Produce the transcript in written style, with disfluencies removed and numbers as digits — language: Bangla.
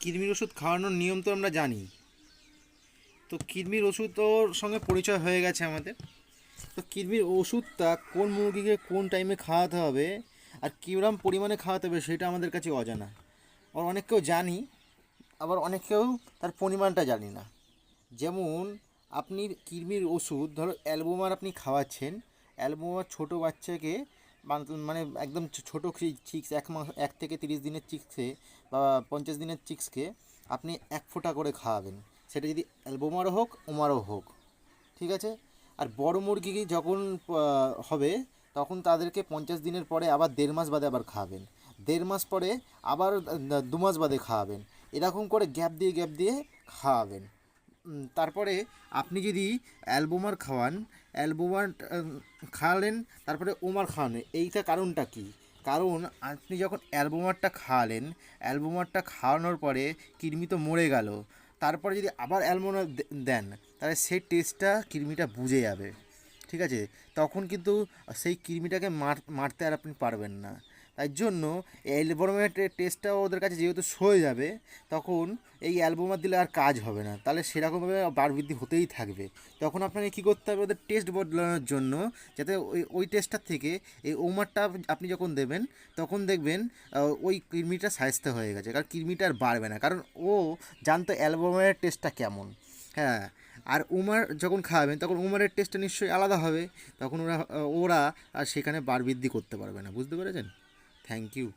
কৃমির ওষুধ খাওয়ানোর নিয়ম তো আমরা জানি। তো কৃমির ওষুধ ওর সঙ্গে পরিচয় হয়ে গেছে আমাদের। তো কৃমির ওষুধটা কোন মুরগিকে কোন টাইমে খাওয়াতে হবে আর কীরকম পরিমাণে খাওয়াতে হবে সেটা আমাদের কাছে অজানা। আর অনেককেও জানি, আবার অনেকেও তার পরিমাণটা জানি না। যেমন আপনি কৃমির ওষুধ ধরো অ্যালবোমার আপনি খাওয়াচ্ছেন, অ্যালবোমার ছোটো বাচ্চাকে মানে একদম ছোটো চিক্স 1 মাস 1 থেকে 30 দিনের চিক্সে বা 50 দিনের চিক্সকে আপনি 1 ফোঁটা করে খাওয়াবেন, সেটা যদি অ্যালবোমারও হোক ওমারও হোক, ঠিক আছে। আর বড় মুরগি যখন হবে তখন তাদেরকে 50 দিনের পরে আবার 1.5 মাস বাদে আবার খাওয়াবেন, 1.5 মাস পরে আবার 2 মাস বাদে খাওয়াবেন, এরকম করে গ্যাপ দিয়ে খাওয়াবেন। তারপরে আপনি যদি অ্যালবোমার খাওয়ান, অ্যালবোমার খাওয়ালেন, তারপরে ওমার খাওয়ানো, এইটা কারণটা কি? কারণ আপনি যখন অ্যালবোমারটা খাওয়ালেন, অ্যালবোমারটা খাওয়ানোর পরে কৃমি তো মরে গেল, তারপরে যদি আবার অ্যালবোমার দেন তাহলে সেই টেস্টটা কৃমিটা বুঝে যাবে, ঠিক আছে। তখন কিন্তু সেই কৃমিটাকে মারতে আর আপনি পারবেন না। তাই জন্য অ্যালবোমার টেস্টটাও ওদের কাছে যেহেতু সয়ে যাবে, তখন এই অ্যালবোমার দিলে আর কাজ হবে না, তাহলে সেরকমভাবে বাড়বৃদ্ধি হতেই থাকবে। তখন আপনাকে কী করতে হবে, ওদের টেস্ট বদলানোর জন্য, যাতে ওই টেস্টটার থেকে এই ওমারটা আপনি যখন দেবেন তখন দেখবেন ওই কৃমিটা সাইজতে হয়ে গেছে, কারণ কৃমিটা আর বাড়বে না, কারণ ও জানতো অ্যালবোমারের টেস্টটা কেমন। হ্যাঁ, আর উমার যখন খাওয়াবেন তখন উমারের টেস্টটা নিশ্চয়ই আলাদা হবে, তখন ওরা ওরা আর সেখানে বাড়বৃদ্ধি করতে পারবে না। বুঝতে পেরেছেন? Thank you.